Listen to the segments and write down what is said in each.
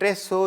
300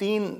3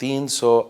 300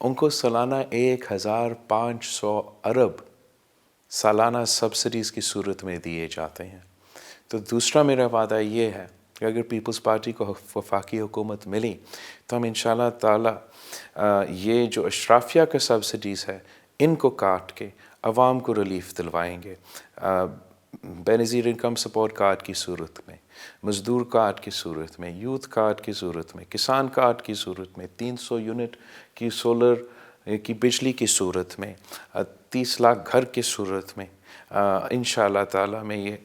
ان کو سالانہ 1500 ارب سالانہ سبسڈیز کی صورت میں دیے جاتے ہیں۔ تو دوسرا میرا وعدہ یہ ہے کہ اگر پیپلز پارٹی کو وفاقی حکومت ملی تو ہم انشاءاللہ تعالی یہ جو اشرافیہ کا سبسڈیز ہے ان کو کاٹ کے عوام کو ریلیف دلوائیں گے، بے نظیر انکم سپورٹ کارڈ کی صورت میں، مزدور کارڈ کی صورت میں، یوتھ کارڈ کی صورت میں، کسان کارڈ کی صورت میں، 300 یونٹ کی سولر کی بجلی کی صورت میں، 30 لاکھ گھر کی صورت میں انشاءاللہ تعالی میں یہ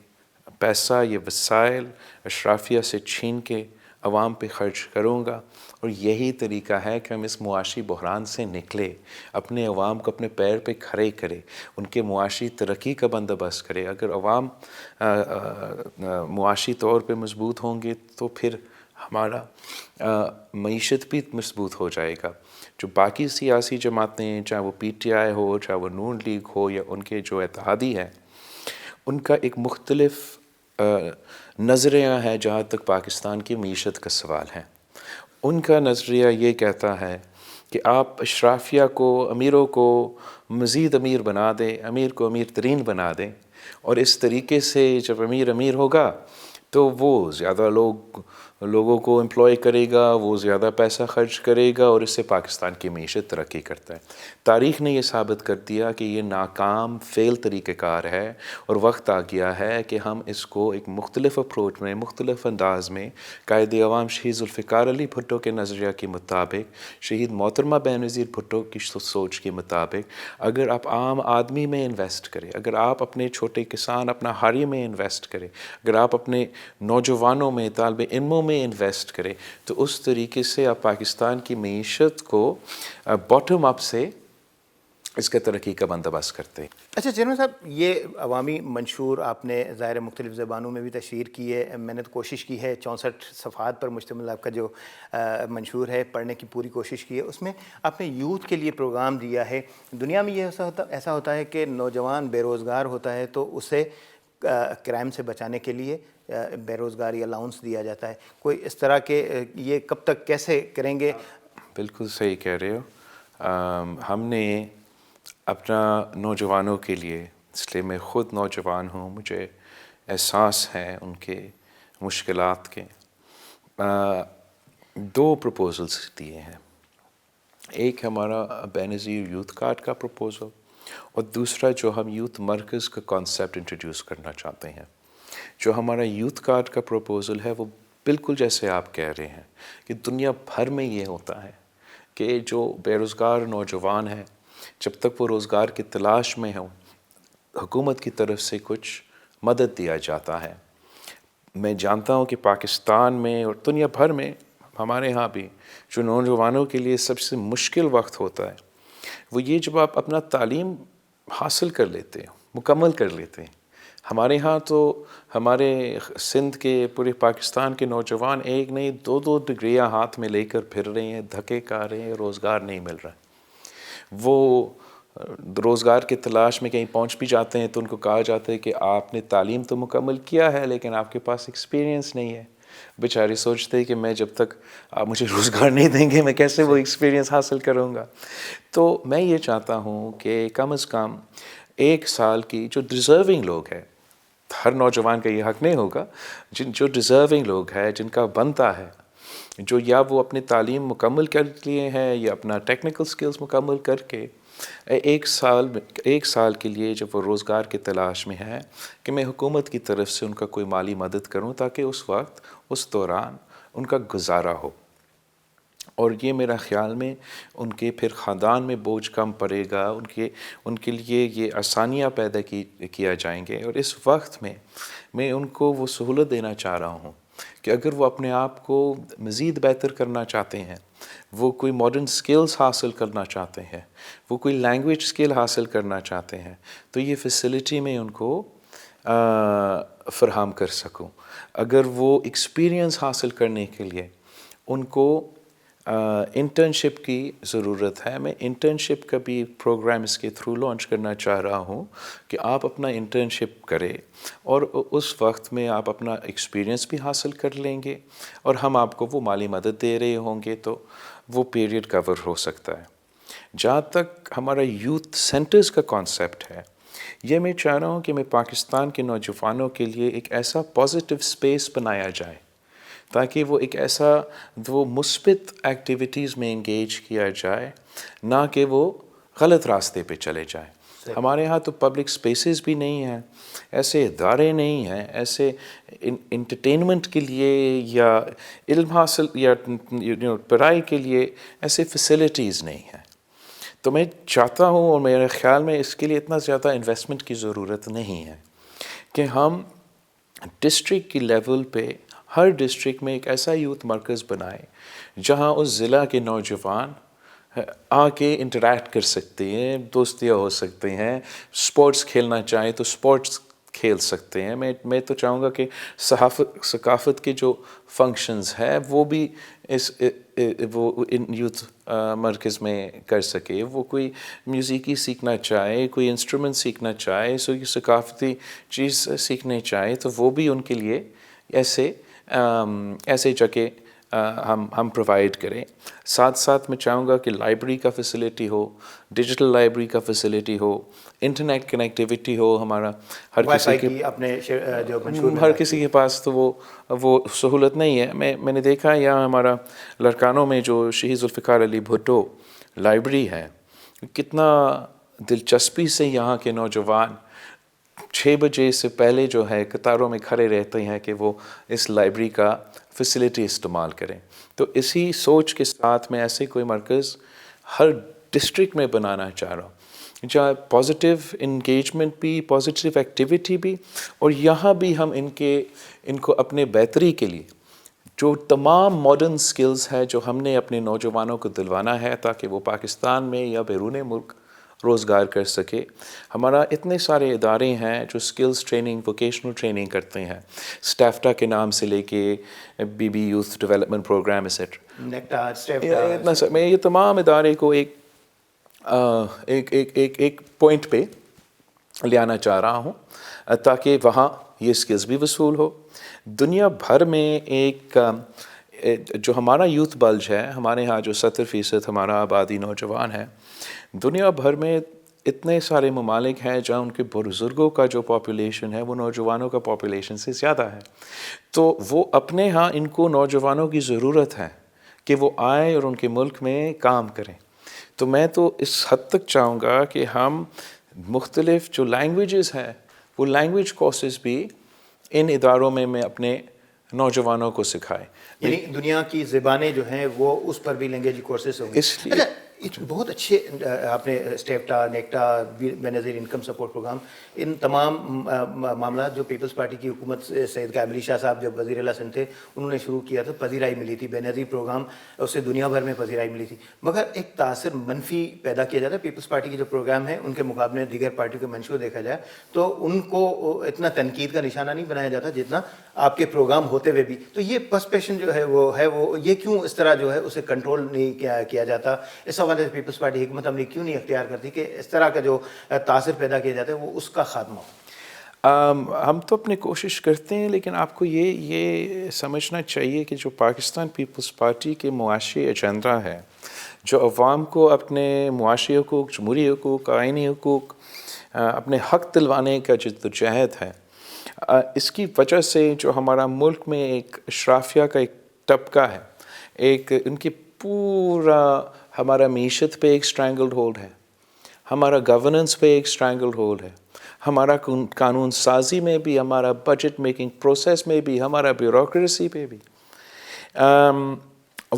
پیسہ، یہ وسائل اشرافیہ سے چھین کے عوام پہ خرچ کروں گا۔ اور یہی طریقہ ہے کہ ہم اس معاشی بحران سے نکلے، اپنے عوام کو اپنے پیر پہ کھڑے کرے، ان کے معاشی ترقی کا بندوبست کرے۔ اگر عوام معاشی طور پہ مضبوط ہوں گے تو پھر ہمارا معیشت بھی مضبوط ہو جائے گا۔ جو باقی سیاسی جماعتیں، چاہے وہ پی ٹی آئی ہو، چاہے وہ نون لیگ ہو، یا ان کے جو اتحادی ہیں، ان کا ایک مختلف نظریہ ہے جہاں تک پاکستان کی معیشت کا سوال ہے۔ ان کا نظریہ یہ کہتا ہے کہ آپ اشرافیہ کو، امیروں کو مزید امیر بنا دیں، امیر کو امیر ترین بنا دیں، اور اس طریقے سے جب امیر امیر ہوگا تو وہ زیادہ لوگوں کو امپلائی کرے گا، وہ زیادہ پیسہ خرچ کرے گا، اور اس سے پاکستان کی معیشت ترقی کرتا ہے۔ تاریخ نے یہ ثابت کر دیا کہ یہ ناکام فیل طریقہ کار ہے، اور وقت آ گیا ہے کہ ہم اس کو ایک مختلف اپروچ میں، مختلف انداز میں، قائد عوام شہید ذوالفقار علی بھٹو کے نظریہ کے مطابق، شہید محترمہ بینظیر بھٹو کی سوچ کے مطابق، اگر آپ عام آدمی میں انویسٹ کریں، اگر آپ اپنے چھوٹے کسان، اپنا حاری میں انویسٹ کریں، اگر آپ اپنے نوجوانوں میں، طالب علموں میں انویسٹ کریں، تو اس طریقے سے آپ پاکستان کی معیشت کو باٹم اپ سے اس کے ترقی کا بندوبست کرتے ہیں۔ اچھا چیئرمین صاحب، یہ عوامی منشور آپ نے ظاہر مختلف زبانوں میں بھی تشہیر کی ہے، میں نے تو کوشش کی ہے، 64 صفحات پر مشتمل آپ کا جو منشور ہے پڑھنے کی پوری کوشش کی ہے۔ اس میں آپ نے یوتھ کے لیے پروگرام دیا ہے۔ دنیا میں یہ ایسا ہوتا ہے کہ نوجوان بے روزگار ہوتا ہے تو اسے کرائم سے بچانے کے لیے بے روزگاری الاؤنس دیا جاتا ہے۔ کوئی اس طرح کے یہ کب تک کیسے کریں گے؟ بالکل صحیح کہہ رہے ہو۔ ہم نے اپنا نوجوانوں کے لیے، اس لیے میں خود نوجوان ہوں، مجھے احساس ہے ان کے مشکلات کے، 2 پروپوزلز دیے ہیں۔ ایک ہمارا بے نظیر یوتھ کارڈ کا پروپوزل، اور دوسرا جو ہم یوتھ مرکز کا کانسیپٹ انٹروڈیوس کرنا چاہتے ہیں۔ جو ہمارا یوتھ کارڈ کا پروپوزل ہے وہ بالکل جیسے آپ کہہ رہے ہیں کہ دنیا بھر میں یہ ہوتا ہے کہ جو بے روزگار نوجوان ہیں، جب تک وہ روزگار کی تلاش میں ہوں، حکومت کی طرف سے کچھ مدد دیا جاتا ہے۔ میں جانتا ہوں کہ پاکستان میں اور دنیا بھر میں، ہمارے ہاں بھی، جو نوجوانوں کے لیے سب سے مشکل وقت ہوتا ہے وہ یہ جب آپ اپنا تعلیم حاصل کر لیتے ہیں، مکمل کر لیتے ہیں۔ ہمارے ہاں تو ہمارے سندھ کے، پورے پاکستان کے نوجوان 1 نہیں 2 ڈگریاں ہاتھ میں لے کر پھر رہے ہیں، دھکے کھا رہے ہیں، روزگار نہیں مل رہا۔ وہ روزگار کی تلاش میں کہیں پہنچ بھی جاتے ہیں تو ان کو کہا جاتا ہے کہ آپ نے تعلیم تو مکمل کیا ہے لیکن آپ کے پاس ایکسپیرینس نہیں ہے۔ بیچارے سوچتے ہیں کہ میں جب تک آپ مجھے روزگار نہیں دیں گے میں کیسے وہ ایکسپیرینس حاصل کروں گا۔ تو میں یہ چاہتا ہوں کہ کم از کم 1 سال کی جو ڈیزرونگ لوگ ہیں، ہر نوجوان کا یہ حق نہیں ہوگا، جو ڈیزرونگ لوگ ہیں، جن کا بنتا ہے، جو یا وہ اپنی تعلیم مکمل کر لیے ہیں یا اپنا ٹیکنیکل سکلز مکمل کر کے 1 سال کے لیے جب وہ روزگار کی تلاش میں ہے، کہ میں حکومت کی طرف سے ان کا کوئی مالی مدد کروں تاکہ اس وقت، اس دوران ان کا گزارا ہو۔ اور یہ میرا خیال میں ان کے پھر خاندان میں بوجھ کم پڑے گا، ان کے لیے یہ آسانیاں پیدا کیا جائیں گے۔ اور اس وقت میں ان کو وہ سہولت دینا چاہ رہا ہوں کہ اگر وہ اپنے آپ کو مزید بہتر کرنا چاہتے ہیں، وہ کوئی ماڈرن سکلز حاصل کرنا چاہتے ہیں، وہ کوئی لینگویج سکل حاصل کرنا چاہتے ہیں، تو یہ فیسلٹی میں ان کو فراہم کر سکوں۔ اگر وہ ایکسپیرینس حاصل کرنے کے لیے ان کو انٹرنشپ کی ضرورت ہے، میں انٹرنشپ کا بھی پروگرام اس کے تھرو لانچ کرنا چاہ رہا ہوں کہ آپ اپنا انٹرنشپ کریں اور اس وقت میں آپ اپنا ایکسپیرینس بھی حاصل کر لیں گے اور ہم آپ کو وہ مالی مدد دے رہے ہوں گے تو وہ پیریڈ کور ہو سکتا ہے۔ جہاں تک ہمارا یوتھ سینٹرز کا کانسیپٹ ہے، یہ میں چاہ رہا ہوں کہ میں پاکستان کے نوجوانوں کے لیے ایک ایسا پازیٹیو اسپیس بنایا جائے تاکہ وہ ایک ایسا وہ مثبت ایکٹیویٹیز میں انگیج کیا جائے، نہ کہ وہ غلط راستے پہ چلے جائیں۔ ہمارے ہاں تو پبلک سپیسز بھی نہیں ہیں، ایسے ادارے نہیں ہیں، ایسے انٹرٹینمنٹ کے لیے یا علم حاصل یا پڑھائی کے لیے ایسے فیسلٹیز نہیں ہیں۔ تو میں چاہتا ہوں، اور میرے خیال میں اس کے لیے اتنا زیادہ انویسٹمنٹ کی ضرورت نہیں ہے، کہ ہم ڈسٹرکٹ کی لیول پہ ہر ڈسٹرکٹ میں ایک ایسا یوتھ مرکز بنائیں جہاں اس ضلع کے نوجوان آ کے انٹریکٹ کر سکتے ہیں، دوستیاں ہو سکتے ہیں، سپورٹس کھیلنا چاہیں تو سپورٹس کھیل سکتے ہیں۔ میں تو چاہوں گا کہ ثقافت کے جو فنکشنز ہے وہ بھی وہ ان یوتھ مرکز میں کر سکے۔ وہ کوئی میوزیکی سیکھنا چاہے، کوئی انسٹرومنٹ سیکھنا چاہے، کوئی ثقافتی چیز سیکھنا چاہے تو وہ بھی ان کے لیے ایسے جگہ ہم پرووائڈ کریں۔ ساتھ ساتھ میں چاہوں گا کہ لائبریری کا فیسلٹی ہو، ڈیجیٹل لائبریری کا فیسلٹی ہو، انٹرنیٹ کنیکٹیویٹی ہو۔ ہمارا ہر کسی کے پاس تو وہ سہولت نہیں ہے۔ میں نے دیکھا یہاں ہمارا لڑکانوں میں جو شہید ذوالفقار علی بھٹو لائبریری ہے، کتنا دلچسپی سے یہاں کے نوجوان 6 بجے سے پہلے جو ہے قطاروں میں کھڑے رہتے ہیں کہ وہ اس لائبریری کا فیسلٹی استعمال کریں۔ تو اسی سوچ کے ساتھ میں ایسے کوئی مرکز ہر ڈسٹرکٹ میں بنانا چاہ رہا ہوں، جہاں پازیٹیو انگیجمنٹ بھی، پازیٹیو ایکٹیویٹی بھی، اور یہاں بھی ہم ان کو اپنے بہتری کے لیے جو تمام ماڈرن سکلز ہے جو ہم نے اپنے نوجوانوں کو دلوانا ہے تاکہ وہ پاکستان میں یا بیرون ملک روزگار کر سکے۔ ہمارا اتنے سارے ادارے ہیں جو سکلز ٹریننگ، ووکیشنل ٹریننگ کرتے ہیں، اسٹیفٹا کے نام سے لے کے بی بی یوتھ ڈیولپمنٹ پروگرام ایسیٹرا۔ میں یہ تمام ادارے کو ایک پوائنٹ پہ لے آنا چاہ رہا ہوں تاکہ وہاں یہ سکلز بھی وصول ہو۔ دنیا بھر میں ایک جو ہمارا یوتھ بلج ہے، ہمارے ہاں جو 70% ہمارا آبادی نوجوان ہے، دنیا بھر میں اتنے سارے ممالک ہیں جہاں ان کے بزرگوں کا جو پاپولیشن ہے وہ نوجوانوں کا پاپولیشن سے زیادہ ہے۔ تو وہ اپنے ہاں ان کو نوجوانوں کی ضرورت ہے کہ وہ آئیں اور ان کے ملک میں کام کریں۔ تو میں تو اس حد تک چاہوں گا کہ ہم مختلف جو لینگویجز ہیں وہ لینگویج کورسز بھی ان اداروں میں اپنے نوجوانوں کو سکھائیں، یعنی دنیا کی زبانیں جو ہیں وہ اس پر بھی لینگویج کورسز ہوں گے۔ اس لیے بہت اچھے آپ نے اسٹیفٹا، نیکٹا، بے نظیر انکم سپورٹ پروگرام، ان تمام معاملات جو پیپلز پارٹی کی حکومت سید قائم علی شاہ صاحب جب وزیر اعلیٰ سندھ تھے انہوں نے شروع کیا تھا، پذیرائی ملی تھی۔ بے نظیر پروگرام اسے دنیا بھر میں پذیرائی ملی تھی، مگر ایک تاثر منفی پیدا کیا جاتا ہے پیپلز پارٹی کے جو پروگرام ہیں ان کے مقابلے دیگر پارٹیوں کے منشور دیکھا جائے تو ان کو اتنا تنقید کا نشانہ نہیں بنایا جاتا جتنا آپ کے پروگرام ہوتے ہوئے بھی۔ تو یہ پرسپشن جو ہے وہ یہ کیوں اس طرح جو ہے اسے کنٹرول نہیں کیا جاتا؟ اس حوالے سے پیپلز پارٹی حکمت عملی کیوں نہیں اختیار کرتی کہ اس طرح کا جو تاثر پیدا کیا جاتا ہے وہ اس کا خاتمہ ہو؟ ہم تو اپنی کوشش کرتے ہیں، لیکن آپ کو یہ سمجھنا چاہیے کہ جو پاکستان پیپلز پارٹی کے معاشی ایجنڈا ہے، جو عوام کو اپنے معاشی حقوق، جمہوری حقوق، آئینی حقوق، اپنے حق دلوانے کا جدوجہد ہے، اس کی وجہ سے جو ہمارا ملک میں ایک اشرافیہ کا ایک طبقہ ہے، ایک ان کی پورا ہمارا معیشت پہ ایک سٹرینگلڈ ہولڈ ہے، ہمارا گورننس پہ ایک سٹرینگلڈ ہولڈ ہے، ہمارا قانون سازی میں بھی، ہمارا بجٹ میکنگ پروسیس میں بھی، ہمارا بیوروکریسی پہ بھی،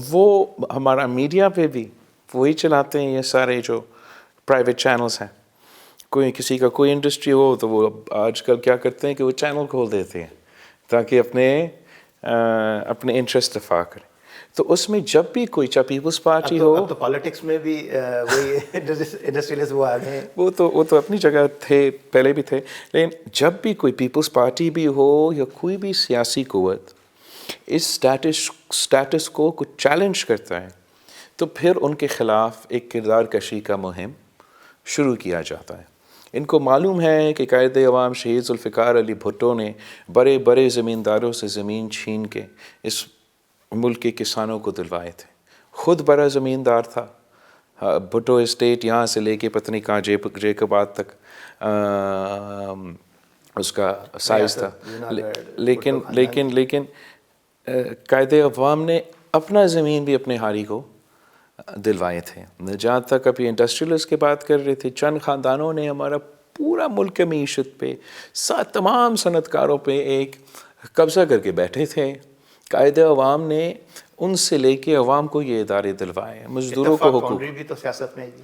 وہ ہمارا میڈیا پہ بھی وہی چلاتے ہیں یہ سارے جو پرائیویٹ چینلز ہیں۔ کسی کا کوئی انڈسٹری ہو تو وہ آج کل کیا کرتے ہیں کہ وہ چینل کھول دیتے ہیں تاکہ اپنے انٹرسٹ دفاع کریں۔ تو اس میں جب بھی کوئی چاہے پیپلز پارٹی ہو، تو پالیٹکس میں بھی وہی انڈسٹریلسٹ وہ آ گئے ہیں، وہ تو اپنی جگہ تھے، پہلے بھی تھے، لیکن جب بھی کوئی پیپلز پارٹی بھی ہو یا کوئی بھی سیاسی قوت اس سٹیٹس کو چیلنج کرتا ہے تو پھر ان کے خلاف ایک کردار کشی کا مہم شروع کیا جاتا ہے۔ ان کو معلوم ہے کہ قائد عوام شہید ذوالفقار علی بھٹو نے بڑے بڑے زمینداروں سے زمین چھین کے اس ملک کے کسانوں کو دلوائے تھے، خود بڑا زمیندار تھا، بھٹو اسٹیٹ یہاں سے لے کے پتہ نہیں کہاں جیکباد تک اس کا سائز تھا. لیکن قائد عوام نے اپنا زمین بھی اپنے ہاری کو دلوائے تھے. جہاں تک ابھی انڈسٹریلس کی بات کر رہے تھے, چند خاندانوں نے ہمارا پورا ملک معیشت پہ تمام صنعت کاروں پہ ایک قبضہ کر کے بیٹھے تھے. قائد عوام نے ان سے لے کے عوام کو یہ ادارے دلوائے, مزدوروں کو حقوق. بھی تو سیاست میں ہے جی.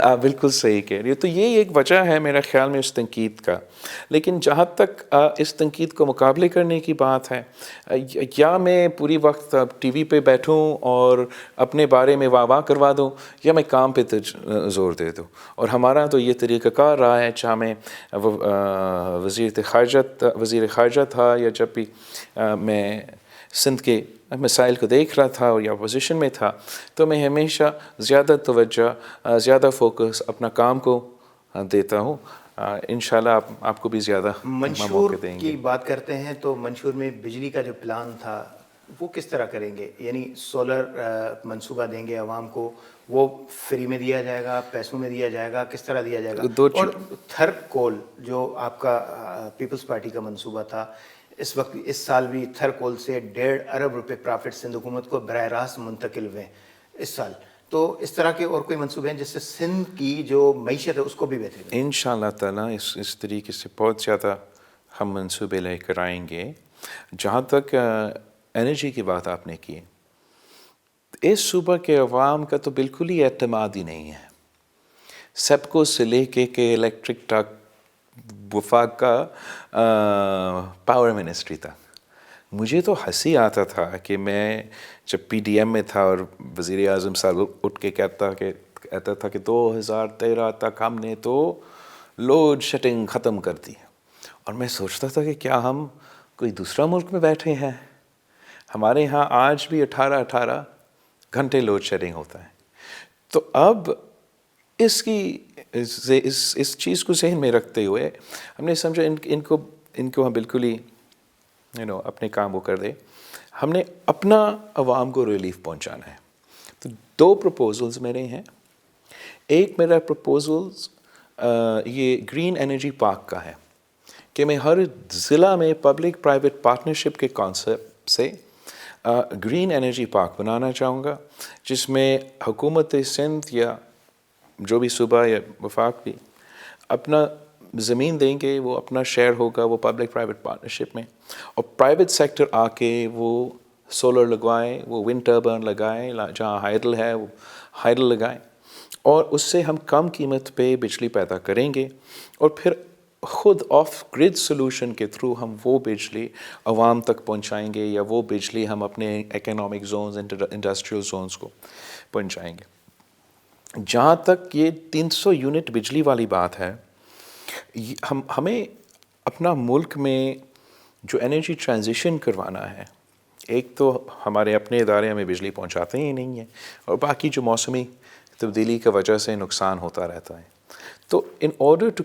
آپ بالکل صحیح کہہ رہی ہو. تو یہ ایک وجہ ہے میرا خیال میں اس تنقید کا. لیکن جہاں تک اس تنقید کو مقابلے کرنے کی بات ہے, یا میں پوری وقت ٹی وی پہ بیٹھوں اور اپنے بارے میں واہ واہ کروا دوں, یا میں کام پہ زور دے دوں. اور ہمارا تو یہ طریقہ کار رہا ہے, چاہے میں وزیر خارجہ تھا, یا جب بھی میں سندھ کے مسائل کو دیکھ رہا تھا اور یا اپوزیشن میں تھا, تو میں ہمیشہ زیادہ توجہ, زیادہ فوکس اپنا کام کو دیتا ہوں. انشاءاللہ آپ کو بھی زیادہ منشور کی بات کرتے ہیں تو منشور میں بجلی کا جو پلان تھا وہ کس طرح کریں گے؟ یعنی سولر منصوبہ دیں گے عوام کو, وہ فری میں دیا جائے گا, پیسوں میں دیا جائے گا, کس طرح دیا جائے گا؟ اور تھر کول جو آپ کا پیپلز پارٹی کا منصوبہ تھا, اس وقت اس سال بھی تھر کول سے 1.5 ارب روپے پرافٹ سندھ حکومت کو براہ راست منتقل ہوئے اس سال. تو اس طرح کے اور کوئی منصوبے ہیں جس سے سندھ کی جو معیشت ہے اس کو بھی بہتر کریں؟ انشاءاللہ تعالیٰ اس طریقے سے بہت زیادہ ہم منصوبے لے کر آئیں گے. جہاں تک انرجی کی بات آپ نے کی, اس صوبہ کے عوام کا تو بالکل ہی اعتماد ہی نہیں ہے. سیپکو سے لے کے الیکٹرک تک, وفاق کا پاور منسٹری تک. مجھے تو ہنسی آتا تھا کہ میں جب پی ڈی ایم میں تھا اور وزیر اعظم صاحب اٹھ کے کہتا تھا کہ 2013 تک ہم نے تو لوڈ شیڈنگ ختم کر دی, اور میں سوچتا تھا کہ کیا ہم کوئی دوسرا ملک میں بیٹھے ہیں؟ ہمارے یہاں آج بھی 18 گھنٹے لوڈ شیڈنگ ہوتا ہے. تو اب اس چیز کو ذہن میں رکھتے ہوئے ہم نے سمجھا ان کو ہم بالکل ہی اپنے کام کو کر دیں. ہم نے اپنا عوام کو ریلیف پہنچانا ہے. تو 2 پروپوزلز میرے ہیں. ایک میرا پروپوزلز یہ گرین انرجی پارک کا ہے کہ میں ہر ضلع میں پبلک پرائیویٹ پارٹنرشپ کے کانسیپٹ سے گرین انرجی پارک بنانا چاہوں گا, جس میں حکومت سندھ یا جو بھی صوبہ یا وفاق بھی اپنا زمین دیں گے, وہ اپنا شیئر ہوگا وہ پبلک پرائیویٹ پارٹنرشپ میں, اور پرائیویٹ سیکٹر آ کے وہ سولر لگوائیں, وہ ونڈ ٹربن لگائیں, جہاں ہائڈل ہے وہ ہائڈل لگائیں, اور اس سے ہم کم قیمت پہ بجلی پیدا کریں گے. اور پھر خود آف گرڈ سولوشن کے تھرو ہم وہ بجلی عوام تک پہنچائیں گے, یا وہ بجلی ہم اپنے اکنامک زونز, انڈسٹریل زونز کو پہنچائیں گے. جہاں تک یہ 300 یونٹ بجلی والی بات ہے, ہمیں اپنا ملک میں جو انرجی ٹرانزیشن کروانا ہے, ایک تو ہمارے اپنے ادارے ہمیں بجلی پہنچاتے ہی نہیں ہیں, اور باقی جو موسمی تبدیلی کی وجہ سے نقصان ہوتا رہتا ہے. تو ان آرڈر ٹو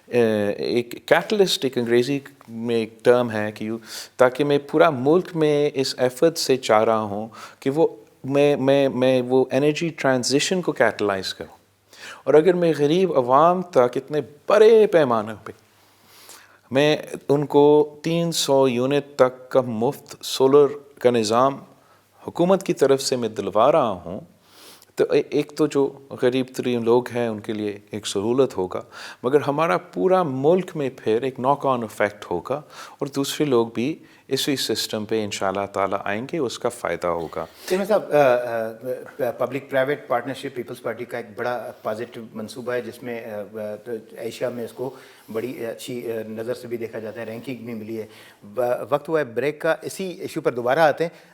ایک کیٹلسٹ, ایک انگریزی میں ایک ٹرم ہے کہ تاکہ میں پورا ملک میں اس ایفرٹ سے چاہ رہا ہوں کہ وہ میں وہ انرجی ٹرانزیشن کو کیٹلائز کروں. اور اگر میں غریب عوام تک اتنے بڑے پیمانے پہ میں ان کو 300 یونٹ تک کا مفت سولر کا نظام حکومت کی طرف سے میں دلوا رہا ہوں, تو ایک تو جو غریب ترین لوگ ہیں ان کے لیے ایک سہولت ہوگا, مگر ہمارا پورا ملک میں پھر ایک ناک آن افیکٹ ہوگا, اور دوسرے لوگ بھی اسی سسٹم پہ انشاءاللہ تعالیٰ آئیں گے, اس کا فائدہ ہوگا. صاحب, public private partnership Peoples Party کا ایک بڑا پازیٹیو منصوبہ ہے, جس میں ایشیا میں اس کو بڑی اچھی نظر سے بھی دیکھا جاتا ہے, رینکنگ بھی ملی ہے. وقت ہوا ہے بریک کا. اسی ایشو پر دوبارہ آتے ہیں.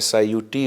SIUT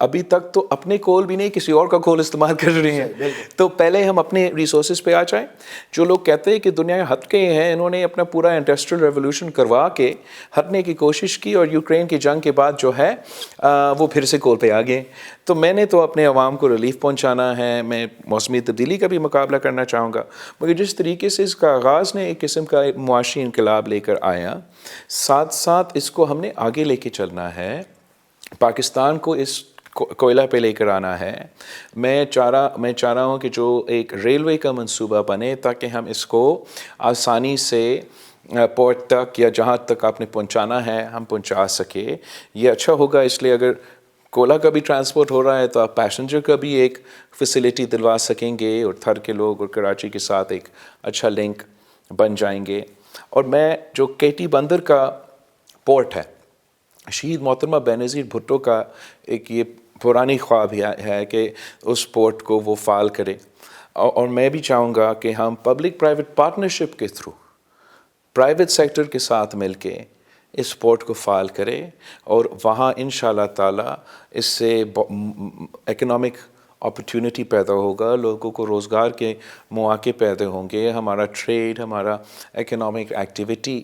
ابھی تک تو اپنے کول بھی نہیں کسی اور کا کول استعمال کر رہے ہیں. تو پہلے ہم اپنے ریسورسز پہ آ جائیں. جو لوگ کہتے ہیں کہ دنیا ہٹ گئے ہیں, انہوں نے اپنا پورا انڈسٹریل ریولوشن کروا کے ہٹنے کی کوشش کی, اور یوکرین کی جنگ کے بعد جو ہے وہ پھر سے کول پہ آ گئے. تو میں نے تو اپنے عوام کو ریلیف پہنچانا ہے, میں موسمی تبدیلی کا بھی مقابلہ کرنا چاہوں گا, مگر جس طریقے سے اس کا آغاز نے ایک قسم کا معاشی انقلاب لے کر آیا, ساتھ ساتھ اس کو ہم نے آگے لے کے چلنا ہے. پاکستان کو اس کوئلہ پہ لے کر آنا ہے. میں چاہ رہا ہوں کہ جو ایک ریلوے کا منصوبہ بنے تاکہ ہم اس کو آسانی سے پورٹ تک یا جہاں تک آپ نے پہنچانا ہے ہم پہنچا سکے. یہ اچھا ہوگا, اس لیے اگر کوئلہ کا بھی ٹرانسپورٹ ہو رہا ہے تو آپ پیسنجر کا بھی ایک فیسلٹی دلوا سکیں گے, اور تھر کے لوگ اور کراچی کے ساتھ ایک اچھا لنک بن جائیں گے. اور میں جو کیٹی بندر کا پورٹ ہے, شہید محترمہ بینظیر بھٹو کا ایک یہ پرانی خواب ہے کہ اس پورٹ کو وہ فعال کرے, اور میں بھی چاہوں گا کہ ہم پبلک پرائیویٹ پارٹنرشپ کے تھرو پرائیویٹ سیکٹر کے ساتھ مل کے اس پورٹ کو فعال کرے, اور وہاں انشاءاللہ تعالی اس سے اکنامک اپرچونٹی پیدا ہوگا, لوگوں کو روزگار کے مواقع پیدا ہوں گے, ہمارا ٹریڈ, ہمارا اکنامک ایکٹیویٹی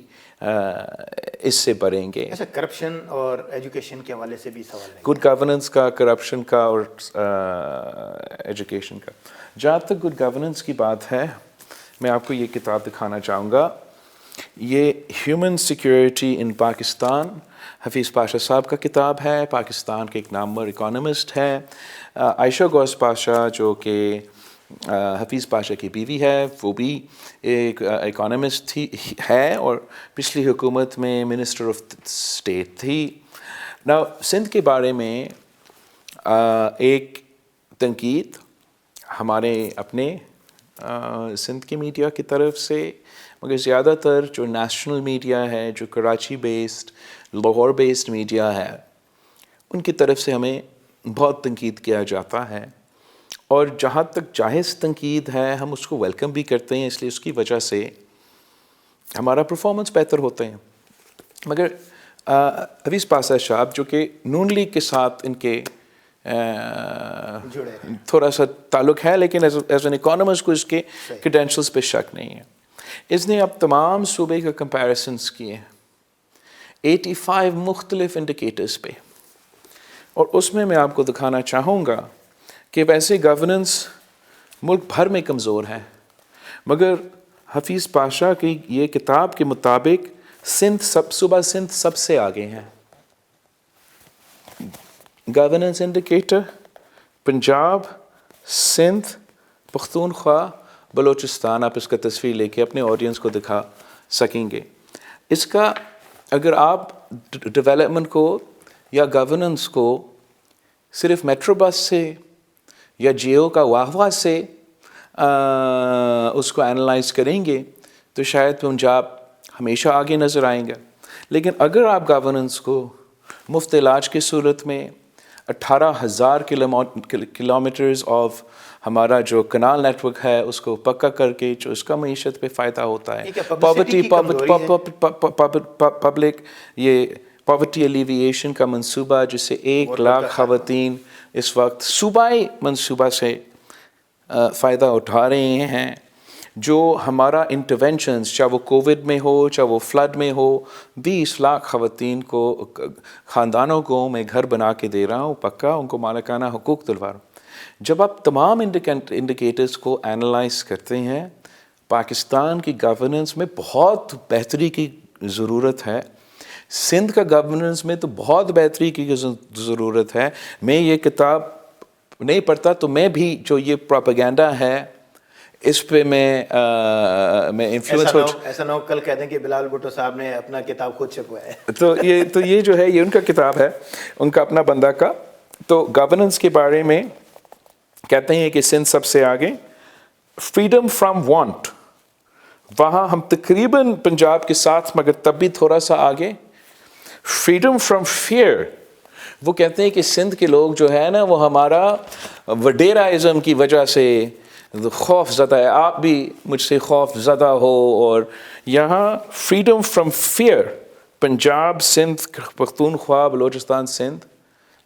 اس سے بڑھیں گے. اچھا, کرپشن اور ایجوکیشن کے حوالے سے بھی سوال ہے. گڈ گورننس کا, کرپشن کا اور ایجوکیشن کا. جہاں تک گڈ گورننس کی بات ہے, میں آپ کو یہ کتاب دکھانا چاہوں گا. یہ ہیومن سیکیورٹی ان پاکستان, حفیظ پاشا صاحب کا کتاب ہے. پاکستان کے ایک نامور اکانومسٹ ہے عائشہ غوث پاشا, جو کہ حفیظ پاشا کی بیوی ہے, وہ بھی ایک اکانومسٹ ہے اور پچھلی حکومت میں منسٹر آف اسٹیٹ تھی. نا سندھ کے بارے میں ایک تنقید ہمارے اپنے سندھ کی میڈیا کی طرف سے, مگر زیادہ تر جو نیشنل میڈیا ہے, جو Karachi based, Lahore based media ہے, ان کی طرف سے ہمیں بہت تنقید کیا جاتا ہے. اور جہاں تک جائز تنقید ہے ہم اس کو ویلکم بھی کرتے ہیں, اس لیے اس کی وجہ سے ہمارا پرفارمنس بہتر ہوتے ہیں. مگر حفیظ پاشا صاحب, جو کہ نون لیگ کے ساتھ ان کے تھوڑا سا تعلق ہے, لیکن ایز این اکانومسٹ کو اس کے کریڈینشلز پہ شک نہیں ہے. اس نے اب تمام صوبے کا کمپیریسنس کیے 85 مختلف انڈیکیٹرز پہ, اور اس میں آپ کو دکھانا چاہوں گا کہ ویسے گورننس ملک بھر میں کمزور ہے, مگر حفیظ پاشا کی یہ کتاب کے مطابق صوبہ سندھ سب سے آگے ہیں. گورننس انڈیکیٹر پنجاب, سندھ, پختونخوا, بلوچستان, آپ اس کا تصویر لے کے اپنے آڈینس کو دکھا سکیں گے. اس کا اگر آپ ڈیولپمنٹ کو یا گورننس کو صرف میٹرو بس سے یا جیو کا واہ واہ سے اس کو انالائز کریں گے تو شاید پنجاب ہمیشہ آگے نظر آئیں گا. لیکن اگر آپ گورننس کو مفت علاج کی صورت میں 18,000 کلومیٹرز آف ہمارا جو کنال نیٹ ورک ہے اس کو پکا کر کے, جو اس کا معیشت پہ فائدہ ہوتا ہے, پاورٹی ایلیویشن کا منصوبہ جس سے 1 لاکھ خواتین اس وقت صوبائی منصوبہ سے فائدہ اٹھا رہے ہیں, جو ہمارا انٹرونشنز, چاہے وہ کووڈ میں ہو, چاہے وہ فلڈ میں ہو, 20 لاکھ خواتین کو, خاندانوں کو میں گھر بنا کے دے رہا ہوں پکا, ان کو مالکانہ حقوق دلوا رہا ہوں. جب آپ تمام انڈیکیٹرز کو انالائز کرتے ہیں, پاکستان کی گورننس میں بہت بہتری کی ضرورت ہے. سندھ کا گورننس میں تو بہت بہتری کی ضرورت ہے. میں یہ کتاب نہیں پڑھتا تو میں بھی جو یہ پروپیگنڈا ہے اس پہ میں انفلوئنس ایسا نہ ہو کل کہہ دیں کہ بلال بھٹو صاحب نے اپنا کتاب خود چھپوایا ہے. تو یہ جو ہے یہ ان کا کتاب ہے, ان کا اپنا بندہ کا. تو گورننس کے بارے میں کہتے ہیں کہ سندھ سب سے آگے. فریڈم فرام وانٹ, وہاں ہم تقریباً پنجاب کے ساتھ مگر تب بھی تھوڑا سا آگے. فریڈم فرام فیئر, وہ کہتے ہیں کہ سندھ کے لوگ جو ہے نا وہ ہمارا وڈیرائزم کی وجہ سے خوف زدہ ہے, آپ بھی مجھ سے خوف زدہ ہو. اور یہاں freedom from fear Punjab, Sindh, Pakhtunkhwa, Balochistan, Sindh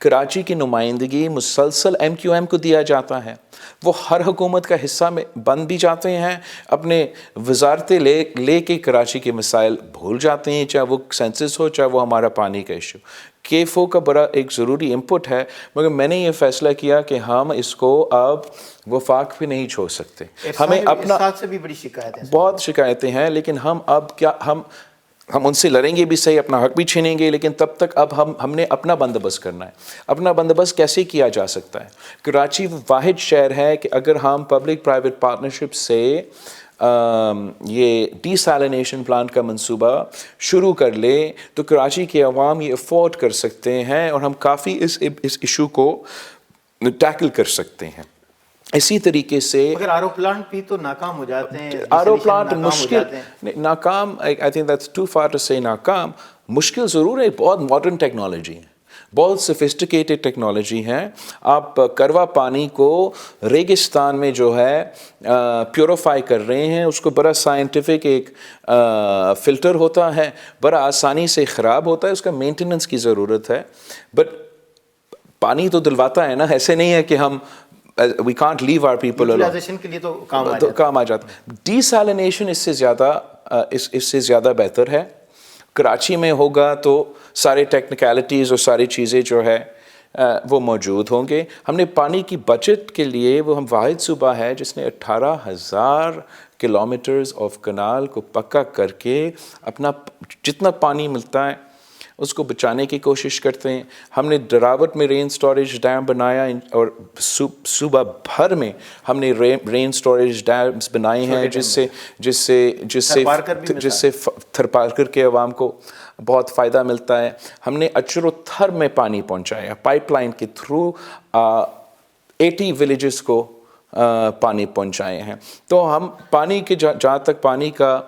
Karachi کی نمائندگی مسلسل MQM کو دیا جاتا ہے. وہ ہر حکومت کا حصہ میں بن بھی جاتے ہیں, اپنے وزارتیں لے کے کراچی کے مسائل بھول جاتے ہیں, چاہے وہ سینسس ہو, چاہے وہ ہمارا پانی کا ایشو. KFO کا بڑا ایک ضروری انپٹ ہے, مگر میں نے یہ فیصلہ کیا کہ ہم اس کو اب وفاق پہ نہیں چھوڑ سکتے. ہمیں اپنا سے بھی بڑی شکایت ہے, بہت شکایتیں ہیں, لیکن ہم اب کیا ہم ان سے لڑیں گے بھی صحیح, اپنا حق بھی چھینیں گے, لیکن تب تک اب ہم نے اپنا بندوبست کرنا ہے. اپنا بندوبست کیسے کیا جا سکتا ہے؟ کراچی واحد شہر ہے کہ اگر ہم پبلک پرائیویٹ پارٹنرشپ سے یہ ڈی سیلینیشن پلانٹ کا منصوبہ شروع کر لے تو کراچی کے عوام یہ افورڈ کر سکتے ہیں, اور ہم کافی اس ایشو کو ٹیکل کر سکتے ہیں. اسی طریقے سے مگر آر او پلانٹ بھی تو ناکام ہو جاتے ہیں. آر او پلانٹ مشکل, ناکام, I think that's too far to say ناکام. مشکل ضرور ہے, بہت ماڈرن ٹیکنالوجی ہے, بہت سفسٹیکیٹڈ ٹیکنالوجی ہے. آپ کروا پانی کو ریگستان میں جو ہے پیوریفائی کر رہے ہیں, اس کو بڑا سائنٹیفک ایک فلٹر ہوتا ہے, بڑا آسانی سے خراب ہوتا ہے, اس کا مینٹیننس کی ضرورت ہے. بٹ پانی تو دلواتا ہے نا, ایسے نہیں ہے کہ ہم we can't leave our people alone. Utilisation کے لیے تو کام آ جاتا. ڈی سیلینیشن اس سے زیادہ بہتر ہے. کراچی میں ہوگا تو سارے ٹیکنیکلٹیز اور ساری چیزیں جو ہے وہ موجود ہوں گے. ہم نے پانی کی بچت کے لیے, وہ ہم واحد صوبہ ہے جس نے 18,000 کلومیٹرز آف کنال کو پکا کر کے اپنا جتنا پانی ملتا ہے اس کو بچانے کی کوشش کرتے ہیں. ہم نے ڈراوٹ میں رین سٹوریج ڈیم بنایا, اور صوبہ بھر میں ہم نے رین سٹوریج ڈیمز بنائے ہیں جس سے تھرپارکر کے عوام کو بہت فائدہ ملتا ہے. ہم نے اچر و تھر میں پانی پہنچایا پائپ لائن کے تھرو, 80 ولیجز کو پانی پہنچائے ہیں. تو ہم پانی کے جہاں تک پانی کا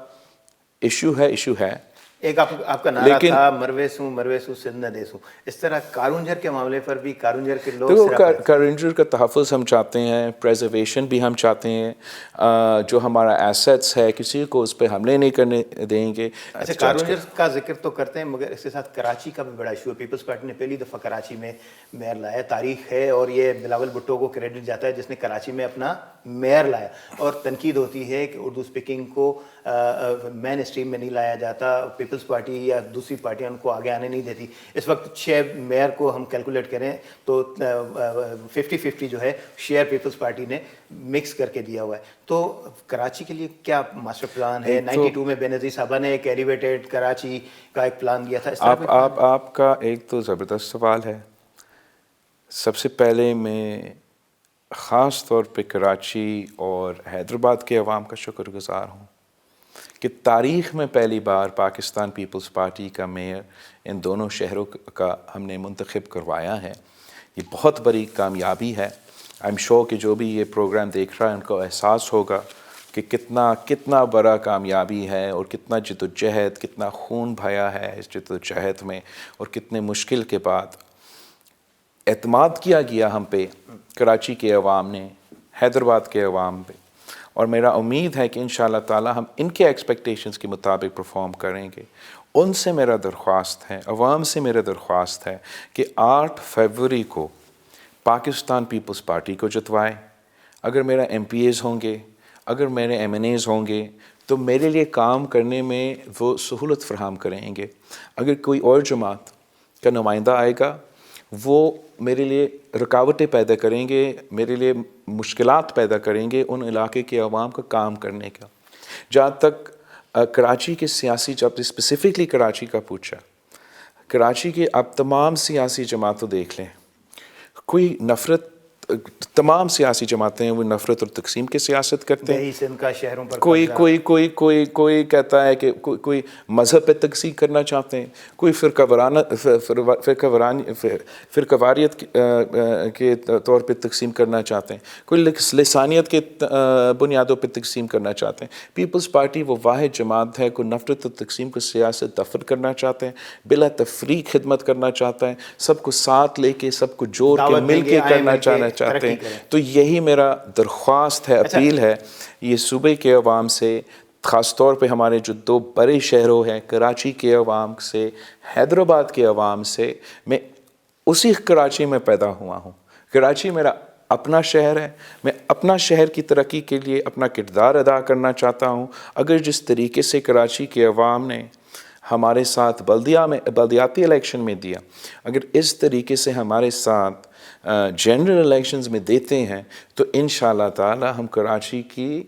ایشو ہے, ایک آپ کا نعرہ تھا مرویسوں سندھ نہ دیسوں, اس طرح کارونجھر کے معاملے پر بھی کارونجھر کے لوگ کارونجھر کا تحفظ ہم چاہتے ہیں, پریزرویشن بھی ہم چاہتے ہیں. جو ہمارا ایسیٹس ہے کسی کو اس پہ حملے نہیں کرنے دیں گے. اچھا, کارونجھر کا ذکر تو کرتے ہیں, مگر اس کے ساتھ کراچی کا بھی بڑا ایشو ہے. پیپلز پارٹی نے پہلی دفعہ کراچی میں میئر لایا, تاریخ ہے, اور یہ بلاول بھٹو کو کریڈٹ جاتا ہے جس نے کراچی میں اپنا میئر لایا. اور تنقید ہوتی ہے کہ اردو اسپیکنگ کو مین اسٹریم میں نہیں لایا جاتا, پیپلز پارٹی یا دوسری پارٹیاں ان کو آگے آنے نہیں دیتی. اس وقت 6 میئر کو ہم کیلکولیٹ کریں تو 50-50 جو ہے شیئر پیپلز پارٹی نے مکس کر کے دیا ہوا ہے. تو کراچی کے لیے کیا ماسٹر پلان ہے؟ 92 میں بینظیر صاحبہ نے ایک ایلیویٹڈ کراچی کا ایک پلان دیا تھا. آپ کا ایک تو زبردست سوال ہے. سب سے پہلے میں خاص طور پہ کراچی اور حیدرآباد کے عوام کا شکر گزار ہوں کہ تاریخ میں پہلی بار پاکستان پیپلز پارٹی کا میئر ان دونوں شہروں کا ہم نے منتخب کروایا ہے. یہ بہت بڑی کامیابی ہے. آئی ایم شیور کہ جو بھی یہ پروگرام دیکھ رہا ہے ان کو احساس ہوگا کہ کتنا بڑا کامیابی ہے, اور کتنا جدوجہد, کتنا خون بہایا ہے اس جدوجہد میں, اور کتنے مشکل کے بعد اعتماد کیا گیا ہم پہ, کراچی کے عوام نے, حیدرآباد کے عوام پہ. اور میرا امید ہے کہ انشاءاللہ تعالی ہم ان کے ایکسپیکٹیشنز کے مطابق پرفارم کریں گے. ان سے میرا درخواست ہے, عوام سے میرا درخواست ہے کہ 8 فروری کو پاکستان پیپلز پارٹی کو جتوائے. اگر میرا MPAs ہوں گے, اگر میرے MNAs ہوں گے تو میرے لیے کام کرنے میں وہ سہولت فراہم کریں گے. اگر کوئی اور جماعت کا نمائندہ آئے گا وہ میرے لیے رکاوٹیں پیدا کریں گے, میرے لیے مشکلات پیدا کریں گے ان علاقے کے عوام کا کام کرنے کا. جہاں تک کراچی کے سیاسی, جب اسپیسیفکلی کراچی کا پوچھا, کراچی کے اب تمام سیاسی جماعتوں دیکھ لیں, کوئی نفرت, تمام سیاسی جماعتیں ہیں وہ نفرت اور تقسیم کی سیاست کرتے ہیں. کوئی کہتا ہے کہ کوئی مذہب پہ تقسیم کرنا چاہتے ہیں, کوئی فرقہ واریت کے طور پہ تقسیم کرنا چاہتے ہیں, کوئی لسانیت کے بنیادوں پہ تقسیم کرنا چاہتے ہیں. پیپلز پارٹی وہ واحد جماعت ہے کوئی نفرت اور تقسیم کو سیاست دفن کرنا چاہتے ہیں, بلا تفریق خدمت کرنا چاہتا ہے, سب کو ساتھ لے کے سب کو جوڑ کے مل کے کرنا چاہتے ہیں. تو یہی میرا درخواست ہے, اپیل ہے یہ صوبے کے عوام سے, خاص طور پہ ہمارے جو 2 بڑے شہروں ہیں, کراچی کے عوام سے, حیدرآباد کے عوام سے. میں اسی کراچی میں پیدا ہوا ہوں. کراچی میرا اپنا شہر ہے. میں اپنا شہر کی ترقی کے لیے اپنا کردار ادا کرنا چاہتا ہوں. اگر جس طریقے سے کراچی کے عوام نے ہمارے ساتھ بلدیاتی الیکشن میں دیا، اگر اس طریقے سے ہمارے ساتھ جنرل الیکشنز میں دیتے ہیں تو انشاءاللہ تعالی ہم کراچی کی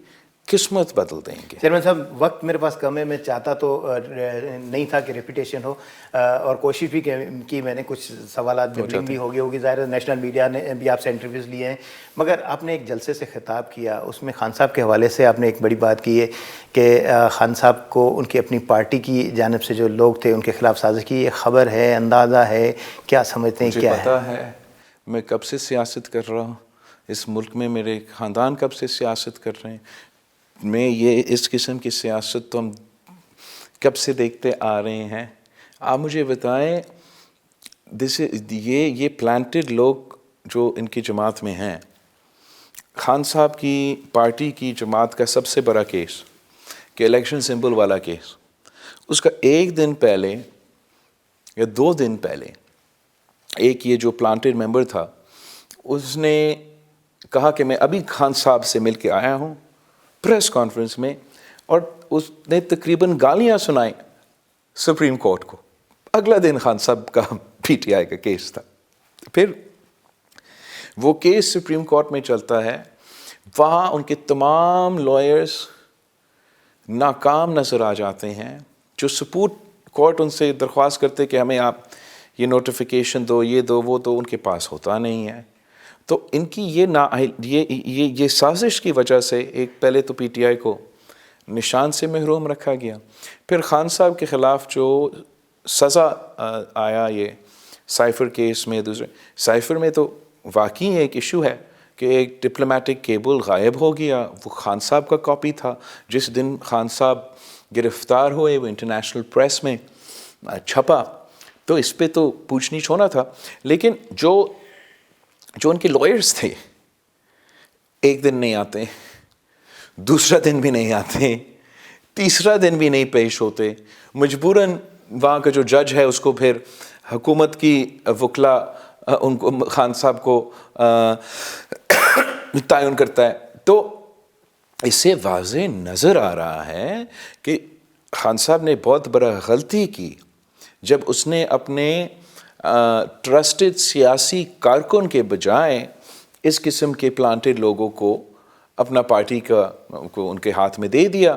قسمت بدل دیں گے. چیئرمین صاحب وقت میرے پاس کم ہے، میں چاہتا تو نہیں تھا کہ ریپیٹیشن ہو، اور کوشش بھی کی میں نے، کچھ سوالات ڈبلنگ بھی ہوگی ظاہر ہے، نیشنل میڈیا نے بھی آپ سے انٹرویوز لیے ہیں، مگر آپ نے ایک جلسے سے خطاب کیا، اس میں خان صاحب کے حوالے سے آپ نے ایک بڑی بات کی ہے کہ خان صاحب کو ان کی اپنی پارٹی کی جانب سے جو لوگ تھے ان کے خلاف سازش کی. یہ خبر ہے، اندازہ ہے، کیا سمجھتے ہیں؟ کیا مجھے پتہ ہے میں کب سے سیاست کر رہا ہوں اس ملک میں، میرے خاندان کب سے سیاست کر رہے ہیں. میں یہ اس قسم کی سیاست تو ہم کب سے دیکھتے آ رہے ہیں. آپ مجھے بتائیں یہ پلانٹڈ لوگ جو ان کی جماعت میں ہیں، خان صاحب کی پارٹی کی جماعت کا سب سے بڑا کیس کہ الیکشن سمبل والا کیس، اس کا ایک دن پہلے یا 2 دن پہلے ایک یہ جو پلانٹڈ ممبر تھا اس نے کہا کہ میں ابھی خان صاحب سے مل کے آیا ہوں پریس کانفرنس میں، اور اس نے تقریباً گالیاں سنائیں سپریم کورٹ کو. اگلا دن خان صاحب کا پی ٹی آئی کا کیس تھا. پھر وہ کیس سپریم کورٹ میں چلتا ہے، وہاں ان کے تمام لائرز ناکام نظر آ جاتے ہیں. جو سپورٹ کورٹ ان سے درخواست کرتے کہ ہمیں آپ یہ نوٹیفیکیشن دو، یہ دو، وہ دو، ان کے پاس ہوتا نہیں ہے. تو ان کی یہ سازش کی وجہ سے ایک پہلے تو پی ٹی آئی کو نشان سے محروم رکھا گیا. پھر خان صاحب کے خلاف جو سزا آیا یہ سائفر کیس میں، دوسرے سائفر میں تو واقعی ایک ایشو ہے کہ ایک ڈپلومیٹک کیبل غائب ہو گیا. وہ خان صاحب کا کاپی تھا. جس دن خان صاحب گرفتار ہوئے وہ انٹرنیشنل پریس میں چھپا، تو اس پہ تو پوچھ نیچھ ہونا تھا. لیکن جو ان کے لائرز تھے ایک دن نہیں آتے، دوسرا دن بھی نہیں آتے، تیسرا دن بھی نہیں پیش ہوتے. مجبوراً وہاں کا جو جج ہے اس کو پھر حکومت کی وکلا ان کو خان صاحب کو تعین کرتا ہے. تو اس سے واضح نظر آ رہا ہے کہ خان صاحب نے بہت بڑا غلطی کی جب اس نے اپنے ٹرسٹڈ سیاسی کارکن کے بجائے اس قسم کے پلانٹڈ لوگوں کو اپنا پارٹی کو ان کے ہاتھ میں دے دیا.